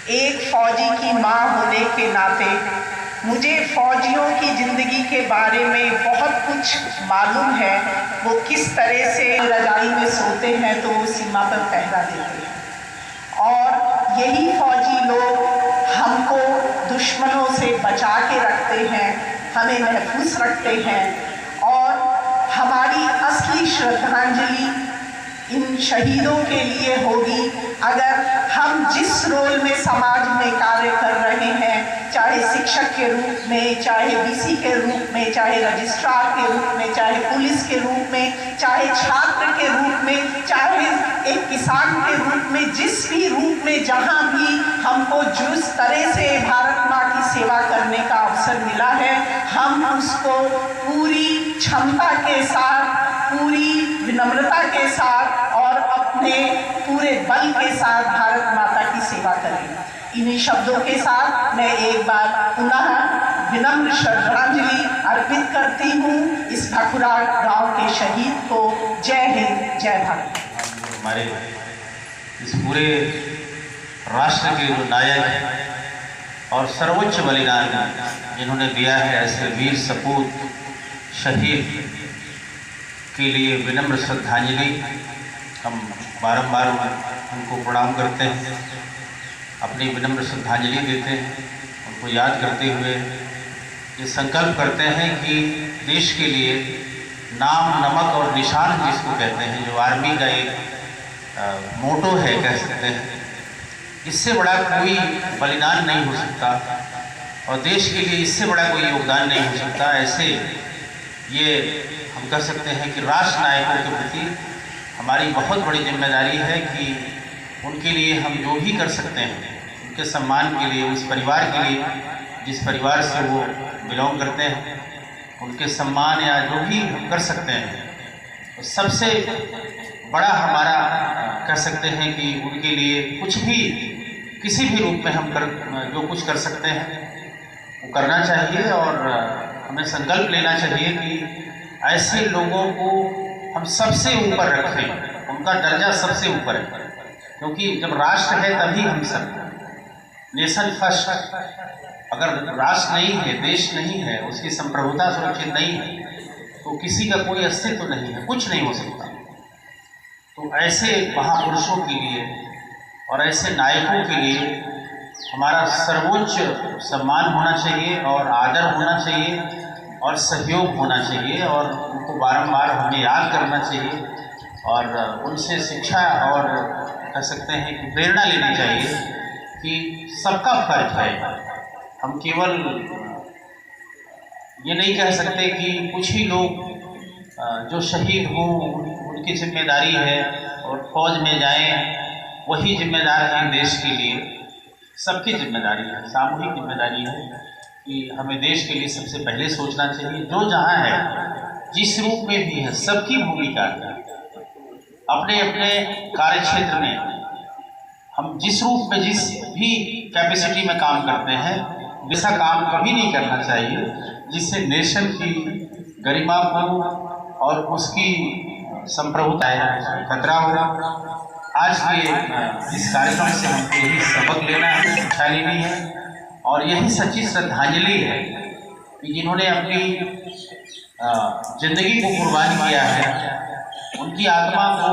एक फौजी की माँ होने के नाते मुझे फौजियों की ज़िंदगी के बारे में बहुत कुछ मालूम है। वो किस तरह से रजाई में सोते हैं तो वो सीमा पर पहरा देते हैं, और यही फौजी लोग हमको दुश्मनों से बचा के रखते हैं, हमें महफूज रखते हैं। और हमारी असली श्रद्धांजलि इन शहीदों के लिए होगी अगर हम जिस रोल में समाज में कार्य कर रहे हैं, चाहे शिक्षक के रूप में, चाहे बीसी के रूप में, चाहे रजिस्ट्रार के रूप में, चाहे पुलिस के रूप में, चाहे छात्र के रूप में, चाहे एक किसान के रूप में, जिस भी रूप में जहाँ भी हमको जिस तरह से भारत माँ की सेवा करने का अवसर मिला है, हम उसको पूरी क्षमता के साथ, पूरी विनम्रता के साथ और अपने पूरे बल के साथ भारत माता की सेवा करें। इन्हीं शब्दों के साथ मैं एक बार पुनः विनम्र श्रद्धांजलि अर्पित करती हूँ इस भखुरा गांव के शहीद को। जय हिंद, जय भारत। हमारे इस पूरे राष्ट्र के जो नायक और सर्वोच्च बलिदान जिन्होंने दिया है, ऐसे वीर सपूत शहीद के लिए विनम्र श्रद्धांजलि। हम बारंबार उनको प्रणाम करते हैं, अपनी विनम्र श्रद्धांजलि देते हैं, उनको याद करते हुए ये संकल्प करते हैं कि देश के लिए नाम, नमक और निशान जिसको कहते हैं, जो आर्मी का एक मोटो है कह सकते हैं, इससे बड़ा कोई बलिदान नहीं हो सकता और देश के लिए इससे बड़ा कोई योगदान नहीं हो सकता। ऐसे ये हम कह सकते हैं कि राष्ट्र नायकों के प्रति हमारी बहुत बड़ी जिम्मेदारी है कि उनके लिए हम जो भी कर सकते हैं, उनके सम्मान के लिए, उस परिवार के लिए जिस परिवार से वो बिलोंग करते हैं, उनके सम्मान या जो भी हम कर सकते हैं, तो सबसे बड़ा हमारा कह सकते हैं कि उनके लिए कुछ भी किसी भी रूप में हम जो कुछ कर सकते हैं वो करना चाहिए। और हमें संकल्प लेना चाहिए कि ऐसे लोगों को हम सबसे ऊपर रखें, उनका दर्जा सबसे ऊपर है, क्योंकि जब राष्ट्र है तभी हम सब, नेशन फर्स्ट। अगर राष्ट्र नहीं है, देश नहीं है, उसकी संप्रभुता सुरक्षित नहीं है, तो किसी का कोई अस्तित्व नहीं है, कुछ नहीं हो सकता। तो ऐसे महापुरुषों के लिए और ऐसे नायकों के लिए हमारा सर्वोच्च सम्मान होना चाहिए और आदर होना चाहिए और सहयोग होना चाहिए, और उनको बारंबार हमें याद करना चाहिए और उनसे शिक्षा और कह सकते हैं कि प्रेरणा लेनी चाहिए कि सबका फर्ज है। हम केवल ये नहीं कह सकते कि कुछ ही लोग जो शहीद हों उनकी जिम्मेदारी है और फौज में जाएं वही जिम्मेदार हैं देश के लिए। सबकी जिम्मेदारी है, सामूहिक जिम्मेदारी है कि हमें देश के लिए सबसे पहले सोचना चाहिए। जो जहाँ है, जिस रूप में भी है, सबकी भूमिका है। अपने अपने कार्य क्षेत्र में हम जिस रूप में, जिस भी कैपेसिटी में काम करते हैं, वैसा काम कभी नहीं करना चाहिए जिससे नेशन की गरिमा को और उसकी संप्रभुता खतरा हो। आज के इस कार्यक्रम से हमको यही सबक लेना है, शिक्षा लेनी है, और यही सच्ची श्रद्धांजलि है कि जिन्होंने अपनी जिंदगी को कुर्बान किया है, उनकी आत्मा को